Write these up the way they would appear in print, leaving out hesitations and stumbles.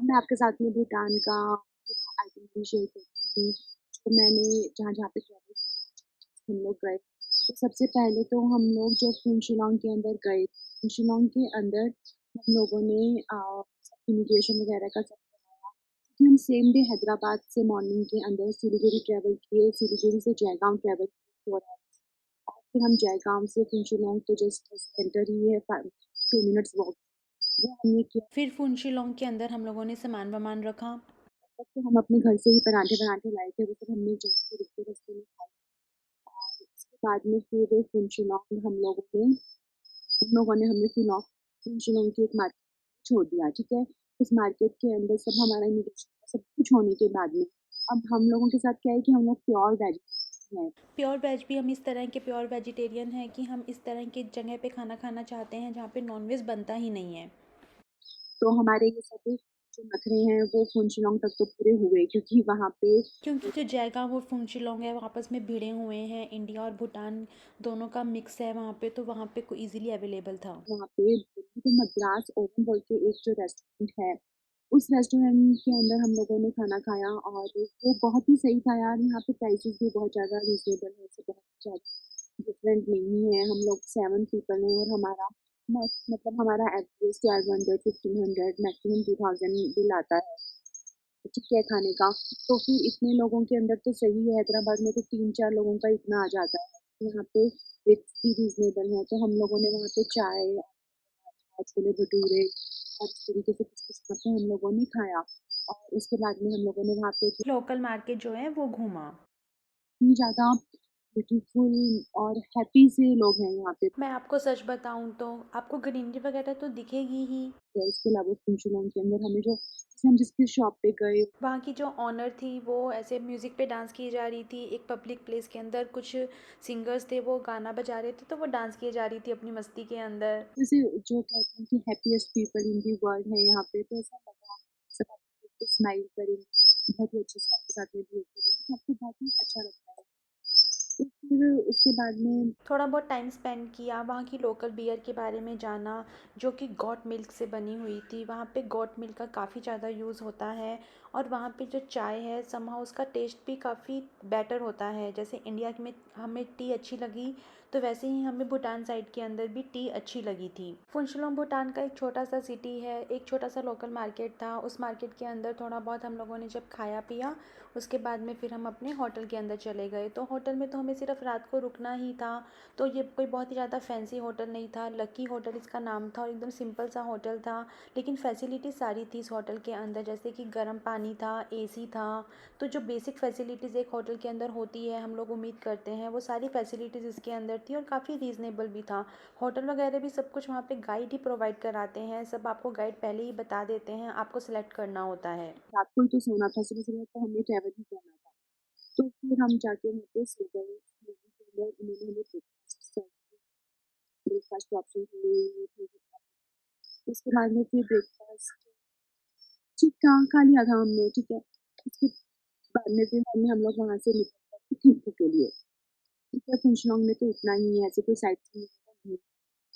मैं आपके साथ में भूटान का पूरा आइटिनरी शेयर करती हूँ, जो मैंने जहाँ-जहाँ पे ट्रैवल किया, हम लोग गए। तो सबसे पहले तो हम लोग जब फुनशिलांग के अंदर गए, फुनशिलांग के अंदर हम लोगों ने इमिग्रेशन वगैरह का सब कराया। क्योंकि हम सेम डे हैदराबाद से मॉर्निंग के अंदर सिलीगुड़ी ट्रैवल किए, सिलीगुड़ी से जयगांव ट्रैवल किए 4 आवर्स और फिर हम जयगांव से फुनशिलांग तो जस्ट सेंटर ही है 2 मिनट्स वॉक, वो हमने किया। फिर फुनशिलोंग के अंदर हम लोगों ने सामान-वामान रखा। तब तो हम अपने घर से ही पराठे-वराठे लाए थे, वो सब हमने एक जगह पे रुक के रास्ते में खाए और उसके बाद में फिर फुनशिलांग हमने फुनशिलांग की एक मार्केट छोड़ दिया, ठीक है? उस मार्केट के अंदर सब हमारा इमिग्रेशन सब कुछ होने के बाद में, अब हम लोगों के साथ क्या है कि हम लोग प्योर वेजिटेरियन हैं। प्योर वेज भी हम इस तरह के प्योर वेजिटेरियन हैं कि हम इस तरह की जगह पे खाना खाना चाहते हैं जहाँ पे नॉनवेज बनता ही नहीं है। तो हमारे ये सब जो नखरे हैं वो फुनशिलांग तक तो पूरे हुए क्योंकि क्योंकि जो जयगांव और फुनशिलोंग है वो आपस में भिड़े हुए हैं, इंडिया और भूटान दोनों का मिक्स है वहाँ पे, तो वहाँ पे ईजिली अवेलेबल था। वहाँ पे दिल्ली के मद्रास ओवन बोल के एक जो रेस्टोरेंट है, उस रेस्टोरेंट के अंदर हम लोगों ने खाना खाया और वो बहुत ही सही था यार, यहाँ पे प्राइसेज़ भी बहुत ज़्यादा रीज़नेबल है, ऐसे बहुत ज़्यादा डिफरेंट नहीं है। हम लोग 7 पीपल हैं और हमारा हमारा एवरेज 1200 1500 मैक्सिमम 2000 बिल आता है, ठीक है खाने का। तो फिर इतने लोगों के अंदर तो सही है, हैदराबाद में तो 3-4 लोगों का इतना आ जाता है। यहाँ पे रेट्स भी रीज़नेबल हैं, तो हम लोगों ने वहाँ पे चाय और छोले-भटूरे और इस तरीके से कुछ-कुछ मतलब हम लोगों ने खाया और उसके बाद में हम लोगों ने वहाँ पे लोकल मार्केट जो है वो घूमा। इतनी ज़्यादा ब्यूटीफुल और हैप्पी से लोग हैं यहाँ पे। मैं आपको सच बताऊँ तो आपको ग्रीनरी वगैरह तो दिखेगी ही। इसके अलावा फुनचुलांग के अंदर हमें जो जैसे हम जिसकी शॉप पे गए, वहाँ की जो ऑनर थी वो ऐसे म्यूज़िक पे डांस की जा रही थी, एक पब्लिक प्लेस के अंदर कुछ सिंगर्स थे वो गाना बजा रहे थे तो वो डांस की जा रही थी अपनी मस्ती के अंदर। जैसे जो कहते हैं कि happiest people in the world है यहाँ पे, तो ऐसा लगा सब आपको स्माइल करेंगे, बहुत ही अच्छे से आपके साथ में बिहेव करेंगे, तो आपको बहुत ही अच्छा लगता है। तो फिर उसके बाद में थोड़ा बहुत टाइम स्पेंड किया, वहाँ की लोकल बियर के बारे में जाना जो कि गॉट मिल्क से बनी हुई थी। वहाँ पे गॉट मिल्क का काफ़ी ज़्यादा यूज़ होता है और वहाँ पे जो चाय है समहाउ उसका टेस्ट भी काफ़ी बेटर होता है। जैसे इंडिया में हमें टी अच्छी लगी तो वैसे ही हमें भूटान साइड के अंदर भी टी अच्छी लगी थी। फुनशुलोंग भूटान का एक छोटा सा सिटी है, एक छोटा सा लोकल मार्केट था। उस मार्केट के अंदर थोड़ा बहुत हम लोगों ने जब खाया पिया उसके बाद में फिर हम अपने होटल के अंदर चले गए। तो होटल में तो हमें सिर्फ रात को रुकना ही था, तो ये कोई बहुत ही ज़्यादा फैंसी होटल नहीं था, लकी होटल इसका नाम था और एकदम सिंपल सा होटल था। लेकिन फैसिलिटी सारी थी इस होटल के अंदर, जैसे कि गर्म पानी था, एसी था। तो जो बेसिक फैसिलिटीज़ एक होटल के अंदर होती है हम लोग उम्मीद करते हैं वो सारी फैसिलिटीज़ इसके अंदर थी और काफ़ी रीज़नेबल भी था। होटल वगैरह भी सब कुछ वहाँ पे गाइड ही प्रोवाइड कराते हैं, सब आपको गाइड पहले ही बता देते हैं, आपको सेलेक्ट करना होता है। रात को ही तो सोना था, सुबह-सुबह तो हमें ट्रैवल ही करना था। तो फिर हम जाके वहाँ पे सो गए, मूवी के अंदर उन्होंने हमें ब्रेकफ़ास्ट सर्व किया, ब्रेकफ़ास्ट के ऑप्शन लिए थे। उसके बाद में फिर ब्रेकफ़ास्ट ठीक खा लिया था हमने, ठीक है। उसके बाद में फिर हम लोग वहाँ से निकल पड़े थिम्पू के लिए। ठीक है, फुनचुलांग में तो इतना ही है, ऐसे कोई साइट सीइंग वगैरह नहीं है।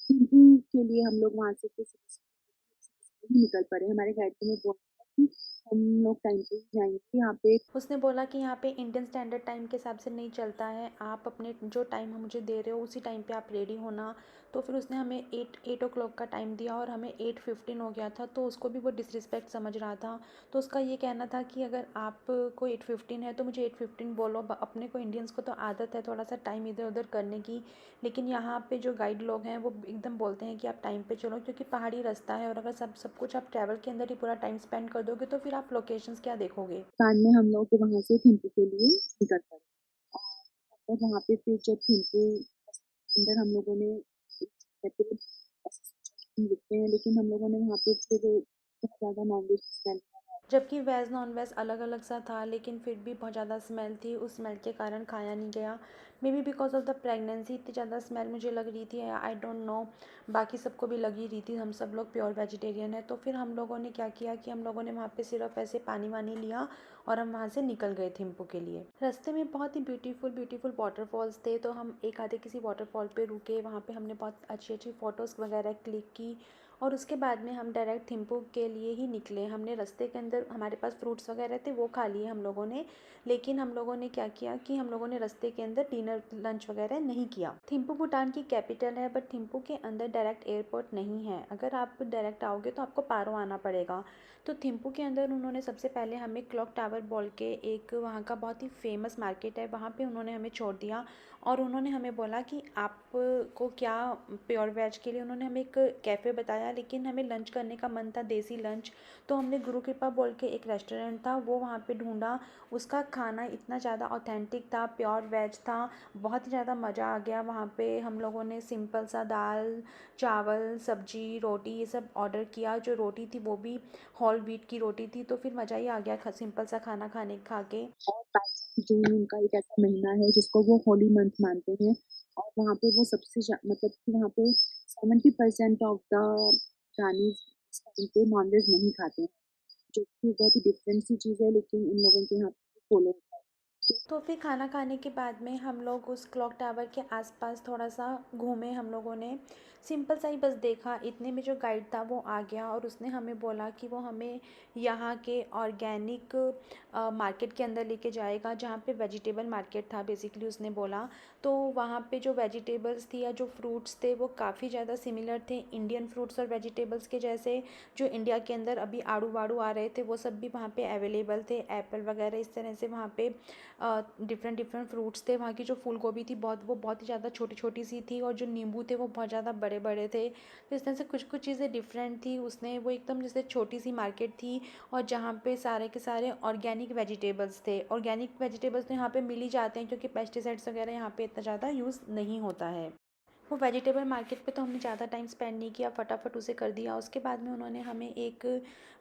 थिम्पू के लिए हम लोग वहाँ से फिर सुबह-सुबह ही निकल पड़े। हमारे गाइड ने बोला था कि हम लोग टाइम पे ही जाएँगे, यहाँ पे उसने बोला कि यहाँ पे इंडियन स्टैंडर्ड टाइम के हिसाब से नहीं चलता है, आप अपने जो टाइम मुझे दे रहे हो उसी टाइम पे आप रेडी होना। तो फिर उसने हमें 8 o'clock का टाइम दिया और हमें 8:15 हो गया था, तो उसको भी वो डिसरिस्पेक्ट समझ रहा था। तो उसका ये कहना था कि अगर आपको 8:15 है तो मुझे 8:15 बोलो। अपने को इंडियंस को तो आदत है थोड़ा सा टाइम इधर उधर करने की, लेकिन यहाँ पे जो गाइड लोग हैं वो एकदम बोलते हैं कि आप टाइम पे चलो, क्योंकि पहाड़ी रास्ता है और अगर सब सब कुछ आप ट्रैवल के अंदर ही पूरा टाइम स्पेंड कर दोगे तो फिर आप लोकेशंस क्या देखोगे। बाद में हम लोग वहाँ से थिम्पू के लिए निकल पड़े। और वहाँ पे फिर जब थिम्पू अंदर हम लोगों ने एक जगह पे ऐसे सोचा कि हम रुकते हैं, लेकिन हम लोगों ने वहाँ पे फिर बहुत ज़्यादा नॉन-वेज स्मेल जबकि वेज नॉन वेज अलग अलग सा था लेकिन फिर भी बहुत ज़्यादा स्मेल थी, उस स्मेल के कारण खाया नहीं गया। May be because of the pregnancy इतनी ज़्यादा स्मेल मुझे लग रही थी, आई डोंट नो। बाकी सबको भी लगी रही थी, हम सब लोग प्योर वेजिटेरियन है। तो फिर हम लोगों ने क्या किया कि हम लोगों ने वहाँ पे सिर्फ ऐसे पानी वानी लिया और हम वहाँ से निकल गए थिम्पू के लिए। रास्ते में बहुत ही ब्यूटीफुल ब्यूटीफुल वाटरफॉल्स थे, तो हम एक आधे किसी वाटरफॉल पे रुके, वहाँ पे हमने बहुत अच्छी अच्छी फ़ोटोज़ वगैरह क्लिक की और उसके बाद में हम डायरेक्ट थिम्पू के लिए ही निकले। हमने रास्ते के अंदर हमारे पास फ्रूट्स वगैरह थे, वो खा लिए हम लोगों ने। लेकिन हम लोगों ने क्या किया कि हम लोगों ने रास्ते के अंदर डिनर लंच वगैरह नहीं किया। थिम्पू भूटान की कैपिटल है, बट थिम्पू के अंदर डायरेक्ट एयरपोर्ट नहीं है। अगर आप डायरेक्ट आओगे तो आपको पारो आना पड़ेगा। तो थिम्पू के अंदर उन्होंने सबसे पहले हमें क्लॉक टावर बोल के एक वहाँ का बहुत ही फेमस मार्केट है, वहाँ पे उन्होंने हमें छोड़ दिया। और उन्होंने हमें बोला कि आपको क्या प्योर वेज के लिए उन्होंने हमें एक कैफ़े बताया, लेकिन हमें लंच करने का मन था, देसी लंच। तो हमने गुरु कृपा बोल के एक रेस्टोरेंट था, वो वहाँ पे ढूंढा। उसका खाना इतना ज़्यादा ऑथेंटिक था, प्योर वेज था, बहुत ही ज़्यादा मज़ा आ गया। वहाँ पे हम लोगों ने सिंपल सा दाल चावल सब्जी रोटी ये सब ऑर्डर किया। जो रोटी थी वो भी होल व्हीट की रोटी थी, तो फिर मज़ा ही आ गया सिंपल सा खाना खा के। और 22 जून उनका एक ऐसा महीना है जिसको वो होली मंथ मानते हैं, और वहाँ पे वो मतलब कि वहाँ पे 70% ऑफ द चाइनीज इस टाइम पे नॉनवेज नहीं खाते हैं, जो कि बहुत ही डिफरेंट सी चीज़ है, लेकिन इन लोगों के यहाँ पे फॉलो होता है। तो फिर खाना खाने के बाद में हम लोग उस क्लॉक टावर के आसपास थोड़ा सा घूमे। हम लोगों ने सिंपल सा ही बस देखा, इतने में जो गाइड था वो आ गया और उसने हमें बोला कि वो हमें यहाँ के ऑर्गेनिक मार्केट के अंदर लेके जाएगा, जहाँ पे वेजिटेबल मार्केट था बेसिकली उसने बोला। तो वहाँ पे जो वेजिटेबल्स थी या जो फ्रूट्स थे वो काफ़ी ज़्यादा सिमिलर थे इंडियन फ्रूट्स और वेजिटेबल्स के जैसे। जो इंडिया के अंदर अभी आड़ू वाड़ू आ रहे थे वो सब भी वहाँ पे अवेलेबल थे, एप्पल वगैरह इस तरह से। वहाँ पे डिफरेंट डिफरेंट फ्रूट्स थे। वहाँ की जो फूल गोभी थी वो बहुत ही ज़्यादा छोटी छोटी सी थी, और जो नींबू थे वो बहुत ज़्यादा बड़े बड़े थे। तो इस तरह से कुछ कुछ चीज़ें डिफरेंट थी उसने। वो एकदम जैसे छोटी सी मार्केट थी, और जहाँ पे सारे के सारे ऑर्गेनिक वेजिटेबल्स थे। ऑर्गेनिक वेजिटेबल्स तो यहाँ पे मिल ही जाते हैं, क्योंकि पेस्टिसाइड्स वगैरह यहाँ पे इतना ज़्यादा यूज़ नहीं होता है। वो वेजिटेबल मार्केट पे तो हमने ज़्यादा टाइम स्पेंड नहीं किया, फटाफट उसे कर दिया। उसके बाद में उन्होंने हमें एक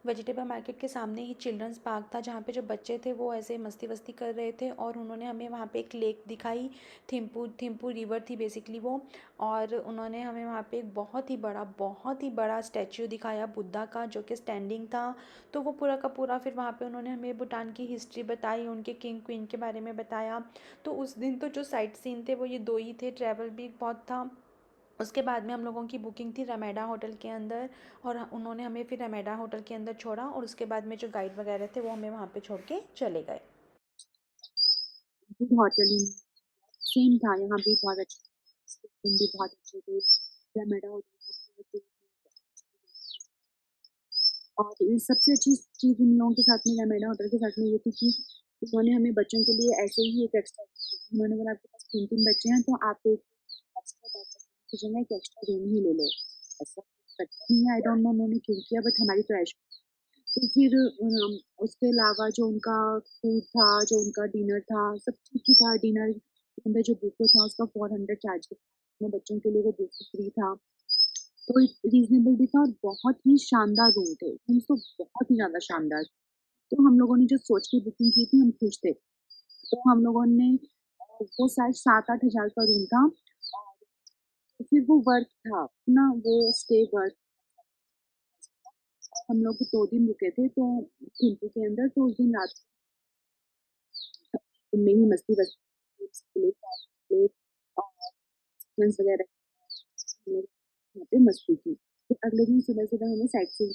वेजिटेबल मार्केट के सामने ही चिल्ड्रंस पार्क था, जहाँ पे जो बच्चे थे वो ऐसे मस्ती वस्ती कर रहे थे, और उन्होंने हमें वहाँ पे एक लेक दिखाई। थिम्पू थिम्पू रिवर थी बेसिकली वो। और उन्होंने हमें वहाँ पे एक बहुत ही बड़ा स्टैच्यू दिखाया बुद्धा का, जो कि स्टैंडिंग था। तो वो पूरा का पूरा फिर वहाँ पे उन्होंने हमें भूटान की हिस्ट्री बताई, उनके किंग क्वीन के बारे में बताया। तो उस दिन तो जो साइट सीन थे वो ये दो ही थे, ट्रैवल भी बहुत था। उसके बाद में हम लोगों की बुकिंग थी रमेडा होटल के अंदर, और उन्होंने हमें फिर रमेडा होटल के अंदर छोड़ा, और उसके बाद में जो गाइड वगैरह थे वो हमें वहाँ पे छोड़ के चले गए। गुड होटल ही सेम था, यहाँ भी बहुत अच्छे रूम भी बहुत अच्छे थे। रमेडा होटल का पूरा और ये सबसे अच्छी चीज़ इन लोगों के साथ में रमेडा होटल के साथ में ये थी कि उन्होंने हमें बच्चों के लिए ऐसे ही एक एक्स्ट्रा, उन्होंने बोला आपके पास 3-3 बच्चे हैं तो आप एक एक्स्ट्रा बैकअप की जगह एक एक्स्ट्रा रूम ही ले लो। ऐसा कुछ करता नहीं है, आई डोंट नो उन्होंने क्यों किया, बट हमारी तो ऐश। तो फिर उसके अलावा जो उनका फूड था, जो उनका डिनर था, सब ठीक ही था। डिनर के अंदर जो बुफे था उसका 400 चार्जेस था, बच्चों के लिए वो बुफे फ्री था। तो रीज़नेबल भी था और बहुत ही शानदार रूम थे। रूम्स तो बहुत ही ज़्यादा शानदार। तो हम लोगों ने जो सोच के बुकिंग की थी हम खुश थे। तो हम लोगों ने वो शायद 7-8 हज़ार का रूम था, और फिर वो वर्थ था, ना वो स्टे वर्थ। हम लोग 2 दिन रुके थे तो थिम्पू के अंदर, तो उस दिन रात में ही मस्ती बस्ती और फ्रेंड्स वगैरह हमने वहाँ पे मस्ती की। फिर अगले दिन सुबह-सुबह हमें साइट सीइंग,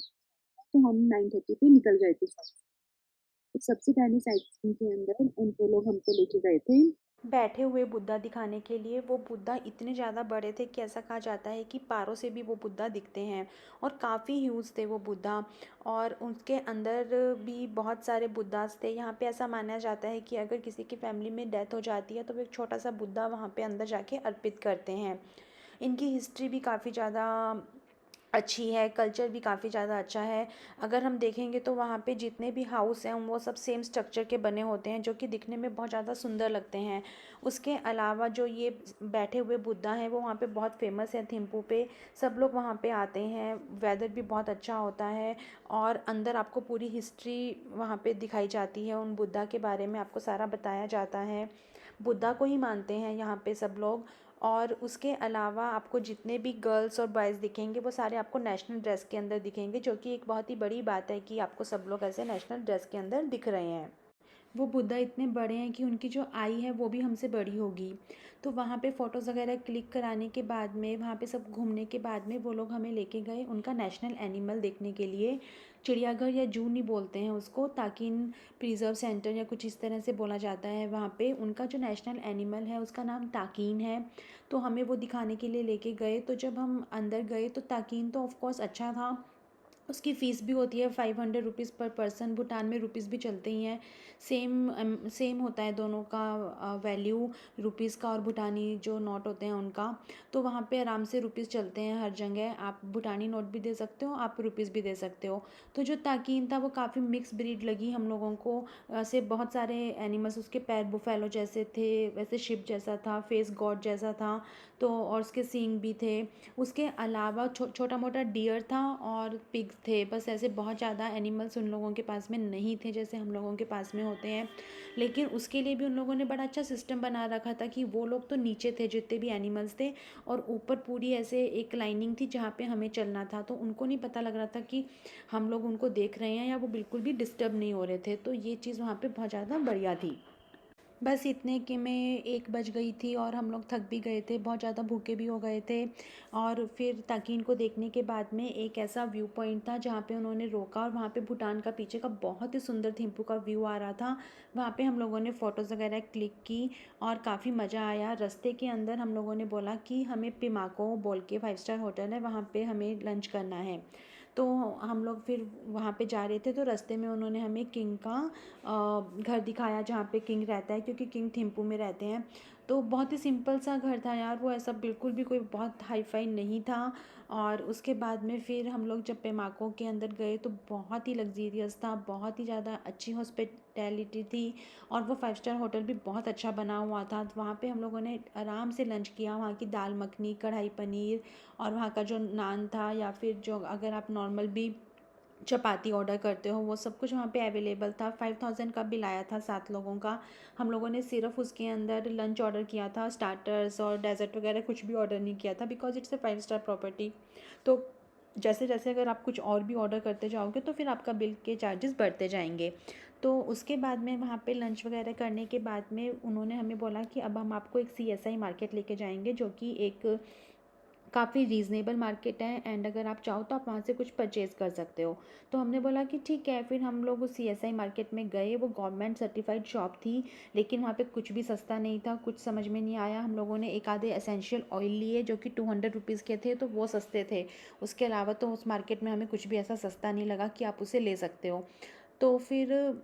तो हम 9:30 पे निकल गए थे साइट। तो सबसे पहले साइट सीइंग के अंदर उनको लोग हमको लेके गए थे। बैठे हुए बुद्धा दिखाने के लिए। वो बुद्धा इतने ज़्यादा बड़े थे कि ऐसा कहा जाता है कि पारों से भी वो बुद्धा दिखते हैं, और काफ़ी ह्यूज थे वो बुद्धा। और उसके अंदर भी बहुत सारे बुद्धास थे। यहाँ पे ऐसा माना जाता है कि अगर किसी की फैमिली में डेथ हो जाती है तो वो एक छोटा सा बुद्धा वहाँ पे अंदर जाके अर्पित करते हैं। इनकी हिस्ट्री भी काफ़ी ज़्यादा अच्छी है, कल्चर भी काफ़ी ज़्यादा अच्छा है। अगर हम देखेंगे तो वहाँ पे जितने भी हाउस हैं वो सब सेम स्ट्रक्चर के बने होते हैं, जो कि दिखने में बहुत ज़्यादा सुंदर लगते हैं। उसके अलावा जो ये बैठे हुए बुद्धा हैं वो वहाँ पे बहुत फेमस है थिम्पू पे। सब लोग वहाँ पे आते हैं, वेदर भी बहुत अच्छा होता है, और अंदर आपको पूरी हिस्ट्री वहाँ पे दिखाई जाती है। उन बुद्धा के बारे में आपको सारा बताया जाता है। बुद्धा को ही मानते हैं यहाँ पे सब लोग। और उसके अलावा आपको जितने भी गर्ल्स और बॉयज़ दिखेंगे वो सारे आपको नेशनल ड्रेस के अंदर दिखेंगे, जो कि एक बहुत ही बड़ी बात है कि आपको सब लोग ऐसे नेशनल ड्रेस के अंदर दिख रहे हैं। वो बुद्धा इतने बड़े हैं कि उनकी जो आई है वो भी हमसे बड़ी होगी। तो वहाँ पे फ़ोटोज़ वगैरह क्लिक कराने के बाद में, वहाँ पे सब घूमने के बाद में वो लोग हमें लेके गए उनका नेशनल एनिमल देखने के लिए। चिड़ियाघर या जू नहीं बोलते हैं उसको, ताकिन प्रिज़र्व सेंटर या कुछ इस तरह से बोला जाता है वहाँ पे। उनका जो नेशनल एनिमल है उसका नाम ताकीन है। तो हमें वो दिखाने के लिए लेके गए। तो जब हम अंदर गए तो ताकीन तो ऑफ़ कोर्स अच्छा था। उसकी फ़ीस भी होती है 500 रुपीज़ पर पर्सन। भूटान में रुपीज़ भी चलते ही हैं। सेम होता है दोनों का वैल्यू, रुपीज़ का और भूटानी जो नोट होते हैं उनका। तो वहाँ पे आराम से रुपीज़ चलते हैं हर जगह। आप भूटानी नोट भी दे सकते हो, आप रुपीज़ भी दे सकते हो। तो जो ताकीन था वो काफ़ी मिक्स ब्रीड लगी हम लोगों को। ऐसे बहुत सारे एनिमल्स, उसके पैर बुफेलो जैसे थे, वैसे शिप जैसा था, फेस गॉड जैसा था। तो और उसके सींग भी थे। उसके अलावा छोटा मोटा डियर था और पिग थे। बस ऐसे बहुत ज़्यादा एनिमल्स उन लोगों के पास में नहीं थे जैसे हम लोगों के पास में होते हैं। लेकिन उसके लिए भी उन लोगों ने बड़ा अच्छा सिस्टम बना रखा था कि वो लोग तो नीचे थे जितने भी एनिमल्स थे, और ऊपर पूरी ऐसे एक लाइनिंग थी जहाँ पे हमें चलना था। तो उनको नहीं पता लग रहा था कि हम लोग उनको देख रहे हैं, या वो बिल्कुल भी डिस्टर्ब नहीं हो रहे थे। तो ये चीज़ वहाँ पे बहुत ज़्यादा बढ़िया थी। बस इतने कि में 1 बज गई थी और हम लोग थक भी गए थे, बहुत ज़्यादा भूखे भी हो गए थे। और फिर ताकीन को देखने के बाद में एक ऐसा व्यू पॉइंट था जहाँ पे उन्होंने रोका, और वहाँ पे भूटान का पीछे का बहुत ही सुंदर थिम्पू का व्यू आ रहा था। वहाँ पे हम लोगों ने फ़ोटोज़ वगैरह क्लिक की और काफ़ी मज़ा आया। रास्ते के अंदर हम लोगों ने बोला कि हमें पिमाको बोल के 5 स्टार होटल है, वहाँ पे हमें लंच करना है। तो हम लोग फिर वहाँ पे जा रहे थे, तो रास्ते में उन्होंने हमें किंग का घर दिखाया जहाँ पे किंग रहता है, क्योंकि किंग थिम्पू में रहते हैं। तो बहुत ही सिंपल सा घर था यार वो, ऐसा बिल्कुल भी कोई बहुत हाई फाई नहीं था। और उसके बाद में फिर हम लोग जब पेमाको के अंदर गए तो बहुत ही लग्जीरियस था, बहुत ही ज़्यादा अच्छी हॉस्पिटैलिटी थी। और वो 5 स्टार होटल भी बहुत अच्छा बना हुआ था। तो वहाँ पे हम लोगों ने आराम से लंच किया। वहाँ की दाल मखनी, कढ़ाई पनीर, और वहाँ का जो नान था, या फिर जो अगर आप नॉर्मल भी चपाती ऑर्डर करते हो, वो सब कुछ वहाँ पे अवेलेबल था। 5000 का बिल आया था 7 लोगों का। हम लोगों ने सिर्फ उसके अंदर लंच ऑर्डर किया था, स्टार्टर्स और डेज़र्ट वगैरह कुछ भी ऑर्डर नहीं किया था, because it's a 5 star property. तो जैसे जैसे अगर आप कुछ और भी ऑर्डर करते जाओगे तो फिर आपका बिल के चार्जेस बढ़ते जाएंगे। तो उसके बाद में वहाँ पे लंच वगैरह करने के बाद में उन्होंने हमें बोला कि अब हम आपको एक CSI मार्केट लेके जाएंगे, जो कि एक काफ़ी रीज़नेबल मार्केट है, एंड अगर आप चाहो तो आप वहाँ से कुछ परचेज़ कर सकते हो। तो हमने बोला कि ठीक है। फिर हम लोग उस CSI मार्केट में गए। वो गवर्नमेंट सर्टिफाइड शॉप थी, लेकिन वहाँ पे कुछ भी सस्ता नहीं था, कुछ समझ में नहीं आया। हम लोगों ने एक आधे एसेंशियल ऑयल लिए जो कि 200 रुपीज़ के थे, तो वो सस्ते थे। उसके अलावा तो उस मार्केट में हमें कुछ भी ऐसा सस्ता नहीं लगा कि आप उसे ले सकते हो। तो फिर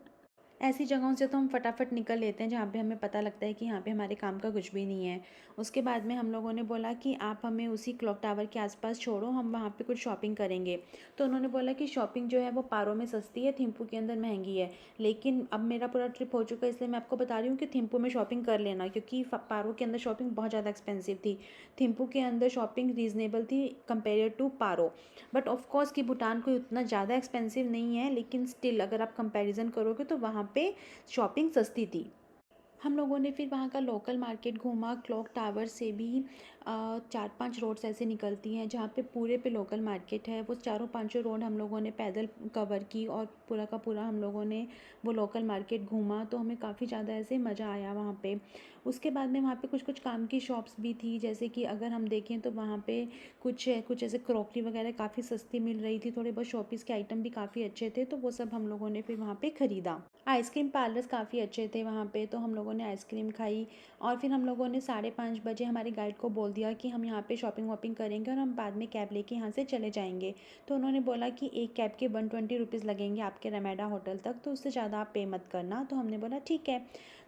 ऐसी जगहों से तो हम फटाफट निकल लेते हैं जहाँ पे हमें पता लगता है कि यहाँ पे हमारे काम का कुछ भी नहीं है। उसके बाद में हम लोगों ने बोला कि आप हमें उसी क्लॉक टावर के आसपास छोड़ो, हम वहाँ पे कुछ शॉपिंग करेंगे। तो उन्होंने बोला कि शॉपिंग जो है वो पारो में सस्ती है, थिम्पू के अंदर महंगी है। लेकिन अब मेरा पूरा ट्रिप हो चुका है, इसलिए मैं आपको बता रही हूँ कि थिम्पू में शॉपिंग कर लेना, क्योंकि पारो के अंदर शॉपिंग बहुत ज़्यादा एक्सपेंसिव थी। थिम्पू के अंदर शॉपिंग रीज़नेबल थी compare to Paro. But of course कि भूटान कोई उतना ज़्यादा एक्सपेंसिव नहीं है, लेकिन स्टिल अगर आप कंपैरिजन करोगे तो वहाँ पे शॉपिंग सस्ती थी। हम लोगों ने फिर वहाँ का लोकल मार्केट घूमा। क्लॉक टावर से भी 4-5 रोड्स ऐसे निकलती हैं जहाँ पे पूरे पे लोकल मार्केट है। वो चारों पांचों रोड हम लोगों ने पैदल कवर की, और पूरा का पूरा हम लोगों ने वो लोकल मार्केट घूमा। तो हमें काफ़ी ज़्यादा ऐसे मज़ा आया वहाँ पे। उसके बाद में वहाँ पे कुछ कुछ काम की शॉप्स भी थी, जैसे कि अगर हम देखें तो वहाँ पे कुछ कुछ ऐसे क्रॉकरी वगैरह काफ़ी सस्ती मिल रही थी। थोड़े बहुत शॉपीस के आइटम भी काफ़ी अच्छे थे, तो वो सब हम लोगों ने फिर वहाँ पे ख़रीदा। आइसक्रीम पार्लर्स काफ़ी अच्छे थे वहाँ पे, तो हम लोगों ने आइसक्रीम खाई। और फिर हम लोगों ने 5:30 बजे हमारे गाइड को बोल दिया कि हम यहाँ पे शॉपिंग वॉपिंग करेंगे और हम बाद में कैब लेके यहाँ से चले जाएंगे। तो उन्होंने बोला कि एक कैब के 120 रुपीज़ लगेंगे आपके रमेडा होटल तक, तो उससे ज़्यादा आप पे मत करना। तो हमने बोला ठीक है।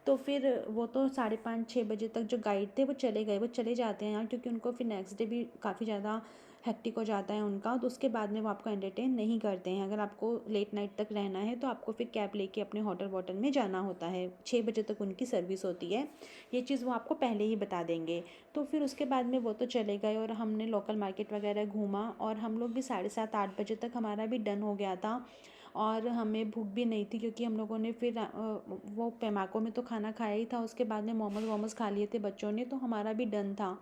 तो फिर वो तो 5:30-6 बजे तक जो गाइड थे वो चले गए, वो चले जाते हैं यार, क्योंकि उनको फिर नेक्स्ट डे भी काफ़ी ज़्यादा हेक्टिक हो जाता है उनका। तो उसके बाद में वो आपको एंटरटेन नहीं करते हैं। अगर आपको लेट नाइट तक रहना है तो आपको फिर कैब लेके अपने होटल वोटल में जाना होता है। 6 बजे तक उनकी सर्विस होती है। ये चीज़ वो आपको पहले ही बता देंगे। तो फिर उसके बाद में वो तो चले गए और हमने लोकल मार्केट वगैरह घूमा, और हम लोग भी 7:30-8 बजे तक हमारा भी डन हो गया था। और हमें भूख भी नहीं थी, क्योंकि हम लोगों ने फिर वो पेमाको में तो खाना खाया ही था। उसके बाद में मोमोज वोमोज खा लिए थे बच्चों ने, तो हमारा भी डन था।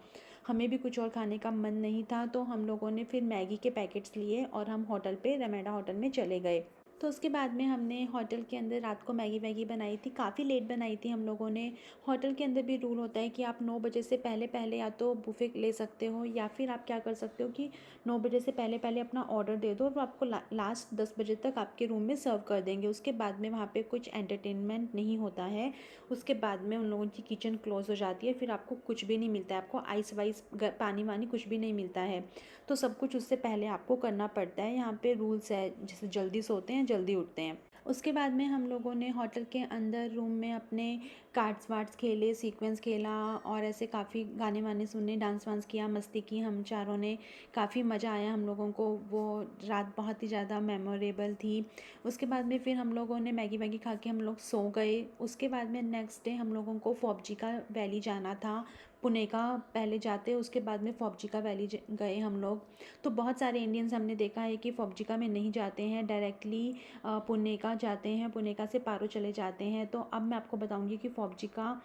हमें भी कुछ और खाने का मन नहीं था। तो हम लोगों ने फिर मैगी के पैकेट्स लिए और हम होटल पे रमेडा होटल में चले गए। तो उसके बाद में हमने होटल के अंदर रात को मैगी वैगी बनाई थी, काफ़ी लेट बनाई थी हम लोगों ने। होटल के अंदर भी रूल होता है कि आप 9 बजे से पहले-पहले या तो बुफ़े ले सकते हो, या फिर आप क्या कर सकते हो कि 9 बजे से पहले-पहले अपना ऑर्डर दे दो और वो आपको लास्ट 10 बजे तक आपके रूम में सर्व कर देंगे। उसके बाद में वहाँ पे कुछ एंटरटेनमेंट नहीं होता है। उसके बाद में उन लोगों की किचन क्लोज़ हो जाती है, फिर आपको कुछ भी नहीं मिलता है, आपको आइस वाइस पानी-वानी कुछ भी नहीं मिलता है। तो सब कुछ उससे पहले आपको करना पड़ता है। यहाँ पे रूल्स है, जैसे जल्दी सोते हैं जल्दी उठते हैं। उसके बाद में हम लोगों ने होटल के अंदर रूम में अपने कार्ड्स वार्ड्स खेले, सीक्वेंस खेला और ऐसे काफ़ी गाने वाने सुने, डांस वांस किया, मस्ती की हम चारों ने। काफ़ी मज़ा आया हम लोगों को, वो रात बहुत ही ज़्यादा मेमोरेबल थी। उसके बाद में फिर हम लोगों ने मैगी वैगी खा के हम लोग सो गए। उसके बाद में नेक्स्ट डे हम लोगों को फोबजी का वैली जाना था। पुणे का पहले जाते, उसके बाद में फोबजी का वैली गए हम लोग। तो बहुत सारे इंडियंस हमने देखा है कि फोबजिका में नहीं जाते हैं, डायरेक्टली पुणेका जाते हैं, पुणेका से पारो चले जाते हैं। तो अब मैं आपको बताऊंगी कि फोबजिका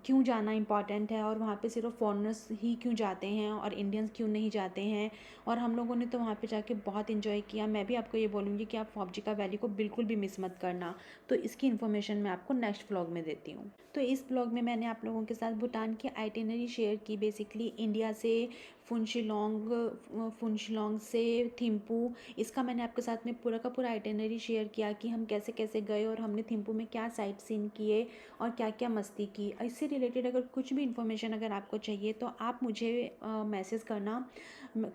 क्यों जाना इम्पॉर्टेंट है और वहाँ पे सिर्फ फॉरेनर्स ही क्यों जाते हैं और इंडियंस क्यों नहीं जाते हैं। और हम लोगों ने तो वहाँ पे जाके बहुत इन्जॉय किया। मैं भी आपको ये बोलूँगी कि आप फोबजिका वैली को बिल्कुल भी मिस मत करना। तो इसकी इन्फॉर्मेशन मैं आपको नेक्स्ट व्लॉग में देती हूँ। तो इस ब्लॉग में मैंने आप लोगों के साथ भूटान की आइटिनरी शेयर की, बेसिकली इंडिया से फुनशिलोंग से थिम्पू। इसका मैंने आपके साथ में पूरा का पूरा आइटिनरी शेयर किया कि हम कैसे कैसे गए और हमने थिम्पू में क्या साइट सीन किए और क्या क्या मस्ती की। इससे रिलेटेड अगर कुछ भी इन्फॉर्मेशन अगर आपको चाहिए तो आप मुझे मैसेज करना,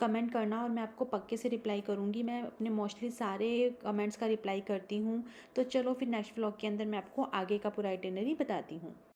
कमेंट करना, और मैं आपको पक्के से रिप्लाई करूँगी। मैं अपने मोस्टली सारे कमेंट्स का रिप्लाई करती हूँ। तो चलो फिर नेक्स्ट व्लॉग के अंदर मैं आपको आगे का पूरा आइटिनरी बताती हूँ।